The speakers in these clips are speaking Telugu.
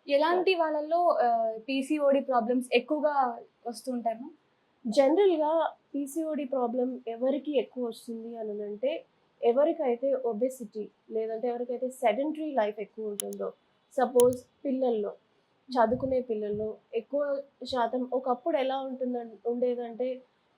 ఎలాంటి వాళ్ళలో పీసీఓడి ప్రాబ్లమ్స్ ఎక్కువగా వస్తుంటాయమ్మా? జనరల్‌గా పీసీఓడీ ప్రాబ్లమ్ ఎవరికి ఎక్కువొస్తుంది అనంటే, ఎవరికైతే ఒబెసిటీ లేదంటే ఎవరికైతే సెడెంటరీ లైఫ్ ఎక్కువుంటుందో, సపోజ్ పిల్లల్లో, చదువుకునే పిల్లల్లో ఎక్కువ శాతం ఒకప్పుడు ఎలా ఉండేదంటే,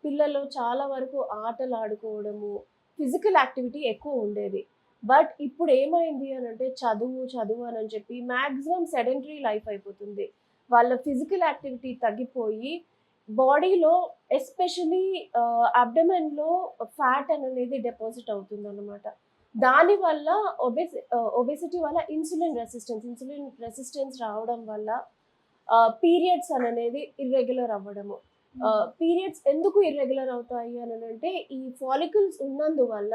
పిల్లలు చాలా వరకు ఆటలాడుకోవడము, ఫిజికల్ యాక్టివిటీ ఎక్కువ ఉండేది. బట్ ఇప్పుడేమైంది అనంటే, చదువు, చదువు అనని చెప్పి మాక్సిమం సెడెంటరీ లైఫ్ అయిపోతుంది. వాళ్ళ ఫిజికల్ యాక్టివిటీ తగ్గిపోయి బాడీలో ఎస్పెషల్లీ అబ్డమెన్‌లో ఫ్యాట్ అనేది డిపాజిట్ అవుతుందన్నమాట. దానివల్ల ఒబెసిటీ వల్ల ఇన్సులిన్ రెసిస్టెన్స్ రావడం వల్ల పీరియడ్స్ అనేది ఇర్రెగ్యులర్ అవ్వడము. పీరియడ్స్ ఎందుకు ఇర్రెగ్యులర్ అవుతాయి అనంటే ఈ ఫాలికల్స్ ఉన్నందువల్ల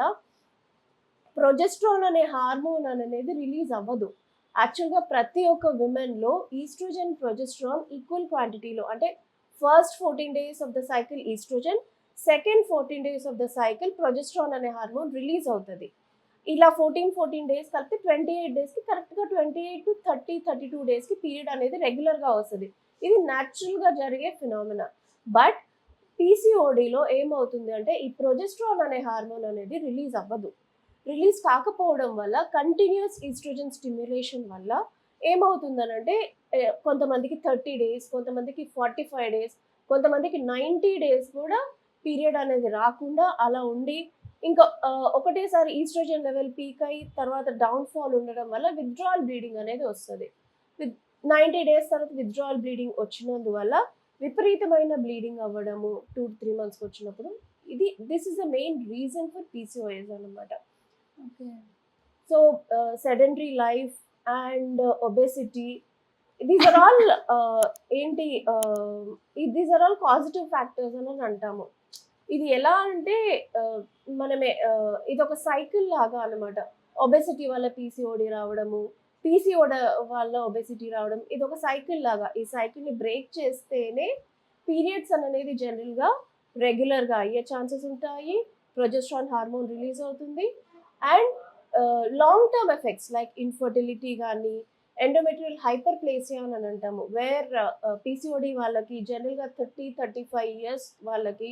ప్రొజెస్ట్రాన్ అనే హార్మోన్ అనేది రిలీజ్ అవ్వదు. యాక్చువల్‌గా ప్రతి ఒక్క విమెన్‌లో ఈస్ట్రోజన్, ప్రొజెస్ట్రాన్ ఈక్వల్ క్వాంటిటీలో అంటే first 14 days of the cycle estrogen, second 14 days of the cycle progesterone అనే హార్మోన్ రిలీజ్ అవుతది. ఇలా 14 డేస్ కలిపి 28 డేస్‌కి కరెక్ట్‌గా 28-32 డేస్‌కి పీరియడ్ అనేది రెగ్యులర్‌గా వస్తది. ఇది న్యాచురల్‌గా జరిగే ఫినామినా. బట్ పీసీఓడీలో ఏమవుతుంది అంటే ఈ ప్రొజెస్ట్రాన్ అనే హార్మోన్ అనేది రిలీజ్ అవ్వదు. రిలీజ్ కాకపోవడం వల్ల కంటిన్యూయస్ ఈస్ట్రోజన్ స్టిమ్యులేషన్ వల్ల ఏమవుతుందనంటే కొంతమందికి 30 డేస్, కొంతమందికి 45 డేస్, కొంతమందికి 90 డేస్ కూడా పీరియడ్ అనేది రాకుండా అలా ఉండి ఇంకా ఒకటేసారి ఈస్ట్రోజన్ లెవెల్ పీక్ అయ్యి తర్వాత డౌన్ ఫాల్ ఉండడం వల్ల విత్‌డ్రాయల్ బ్లీడింగ్ అనేది వస్తది. విత్ 90 డేస్ తర్వాత విత్‌డ్రాయల్ బ్లీడింగ్ వచ్చినందువల్ల విపరీతమైన బ్లీడింగ్ అవ్వడము 2-3 మంత్స్‌కి వచ్చినప్పుడు this is the main reason for PCOS అన్నమాట. Okay. So, sedentary life and obesity these are all ఏంటి these are all positive factors అని అంటాము. ఇది ఎలా అంటే ఇదొక సైకిల్ లాగా అన్నమాట. ఒబెసిటీ వల్ల పీసీఓడీ రావడము, పీసీఓడి వల్ల ఒబెసిటీ రావడం ఇదొక సైకిల్ లాగా. ఈ సైకిల్‌ని బ్రేక్ చేస్తేనే పీరియడ్స్ అనేది జనరల్‌గా రెగ్యులర్‌గా అయ్యే ఛాన్సెస్ ఉంటాయి. ప్రొజెస్ట్రాన్ హార్మోన్ రిలీజ్ అవుతుంది. And long term effects like infertility గానీ, ఎండోమెట్రియల్ హైపర్‌ప్లేసియా అని అంటాము. పీసీఓడీ వాళ్ళకి జనరల్‌గా 35 ఇయర్స్ వాళ్ళకి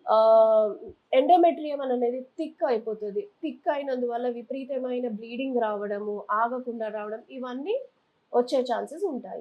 ఆహ్, ఎండోమెట్రియం అనేది థిక్ అయిపోతది. థిక్ అయినందువల్ల విపరీతమైన బ్లీడింగ్ రావడము, ఆగకుండా రావడం ఇవన్నీ వచ్చే ఛాన్సెస్ ఉంటాయి.